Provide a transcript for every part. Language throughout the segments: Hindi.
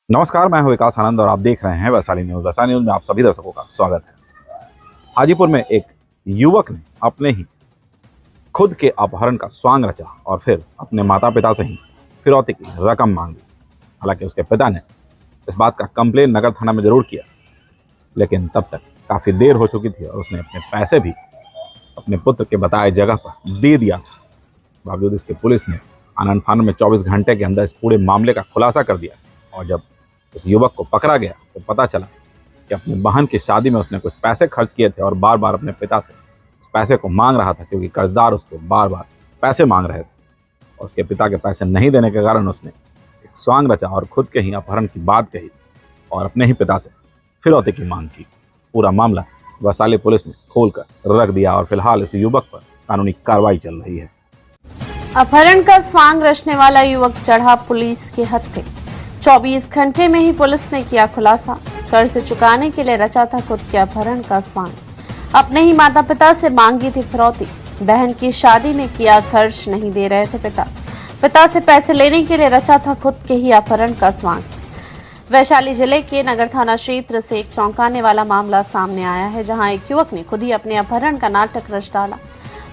नमस्कार, मैं हूं विकास आनंद और आप देख रहे हैं वैशाली न्यूज़। वैशाली न्यूज़ में आप सभी दर्शकों का स्वागत है। हाजीपुर में एक युवक ने अपने ही खुद के अपहरण का स्वांग रचा और फिर अपने माता पिता से ही फिरौती की रकम मांगी। हालांकि उसके पिता ने इस बात का कंप्लेन नगर थाना में जरूर किया, लेकिन तब तक काफ़ी देर हो चुकी थी और उसने अपने पैसे भी अपने पुत्र के बताए जगह पर दे दिया था। बावजूद इसके पुलिस ने आनन फानन में 24 घंटे के अंदर इस पूरे मामले का खुलासा कर दिया और जब उस युवक को पकड़ा गया तो पता चला कि अपनी बहन की शादी में उसने कुछ पैसे खर्च किए थे और बार बार अपने पिता से उस पैसे को मांग रहा था, क्योंकि कर्जदार उससे बार बार पैसे मांग रहे थे और उसके पिता के पैसे नहीं देने के कारण उसने एक स्वांग रचा और खुद के ही अपहरण की बात कही और अपने ही पिता से फिरौती की मांग की। पूरा मामला वैशाली पुलिस ने खोलकर रख दिया और फिलहाल इस युवक पर कानूनी कार्रवाई चल रही है। अपहरण का स्वांग रचने वाला युवक चढ़ा पुलिस के हत्थे। 24 घंटे में ही पुलिस ने किया खुलासा। कर्ज चुकाने के लिए रचा था खुद के अपहरण का स्वांग। अपने ही माता पिता से मांगी थी फिरौती। बहन की शादी में किया खर्च नहीं दे रहे थे पिता से पैसे लेने के लिए रचा था खुद के ही अपहरण का स्वांग। वैशाली जिले के नगर थाना क्षेत्र से एक चौंकाने वाला मामला सामने आया है, जहां एक युवक ने खुद ही अपने अपहरण का नाटक रच डाला।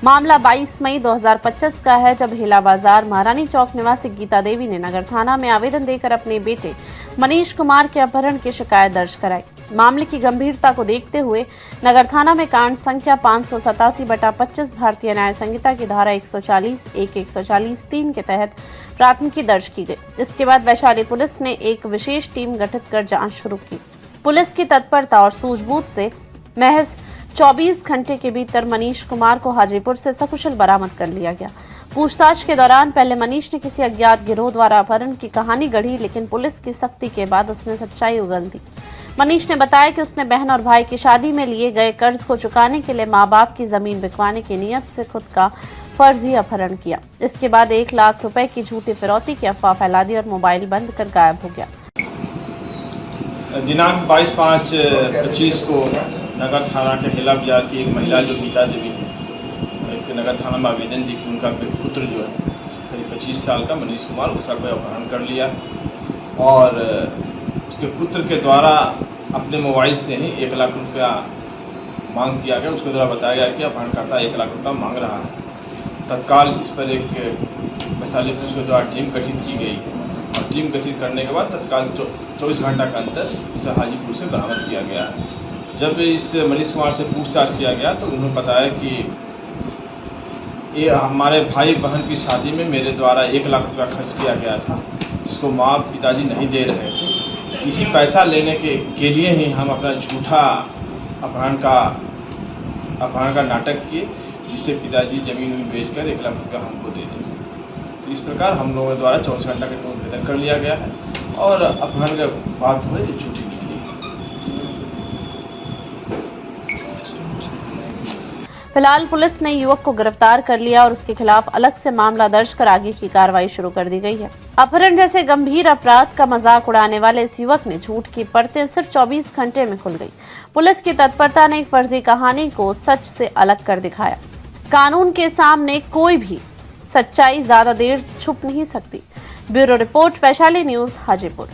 मामला 22 मई 2025 का है, जब हिला बाजार महारानी चौक निवासी गीता देवी ने नगर थाना में आवेदन देकर अपने बेटे मनीष कुमार के अपहरण की शिकायत दर्ज कराई। मामले की गंभीरता को देखते हुए नगर थाना में कांड संख्या 587/25 भारतीय न्याय संहिता की धारा 140, 140, 3 के तहत प्राथमिकी दर्ज की गई। इसके बाद वैशाली पुलिस ने एक विशेष टीम गठित कर जांच शुरू की। पुलिस की तत्परता और सूझबूझ से महज 24 घंटे के भीतर मनीष कुमार को हाजीपुर से सकुशल बरामद कर लिया गया। पूछताछ के दौरान पहले मनीष ने किसी अज्ञात गिरोह द्वारा अपहरण की कहानी गढ़ी, लेकिन पुलिस की सख्ती के बाद उसने सच्चाई उगल दी। मनीष ने बताया कि उसने बहन और भाई की शादी में लिए गए कर्ज को चुकाने के लिए माँ बाप की जमीन बिकवाने की नियत से खुद का फर्जी अपहरण किया। इसके बाद 1 लाख रुपए की झूठी फिरौती की अफवाह फैला दी और मोबाइल बंद कर गायब हो गया। दिनांक 22/5/25 को नगर थाना के हिला बाजार की एक महिला जो गीता देवी है, एक नगर थाना में आवेदन दी कि उनका पुत्र जो है करीब 25 साल का मनीष कुमार, उसका कोई अपहरण कर लिया और उसके पुत्र के द्वारा अपने मोबाइल से ही 1 लाख रुपया मांग किया गया। उसके द्वारा बताया गया कि अपहरणकर्ता 1 लाख रुपया मांग रहा है। तत्काल इस पर एक वैशाली पुलिस के द्वारा टीम गठित की गई है और टीम गठित करने के बाद तत्काल 24 घंटा के अंदर इसे हाजीपुर से बरामद किया गया है। जब इस मनीष कुमार से पूछताछ किया गया तो उन्होंने बताया कि ये हमारे भाई बहन की शादी में मेरे द्वारा 1 लाख रुपया खर्च किया गया था, जिसको माँ पिताजी नहीं दे रहे थे। इसी पैसा लेने के लिए ही हम अपना झूठा अपहरण का नाटक किए, जिससे पिताजी ज़मीन बेचकर 1 लाख रुपया हमको दे देते। तो इस प्रकार हम लोगों द्वारा 24 घंटा के भेदन कर लिया गया है और अपहरण के बात हुई झूठी निकली। फिलहाल पुलिस ने युवक को गिरफ्तार कर लिया और उसके खिलाफ अलग से मामला दर्ज कर आगे की कार्रवाई शुरू कर दी गई है। अपहरण जैसे गंभीर अपराध का मजाक उड़ाने वाले इस युवक ने झूठ की परतें सिर्फ 24 घंटे में खुल गई। पुलिस की तत्परता ने एक फर्जी कहानी को सच से अलग कर दिखाया। कानून के सामने कोई भी सच्चाई ज्यादा देर छुप नहीं सकती। Bureau report, Vaishali news, Hajipur.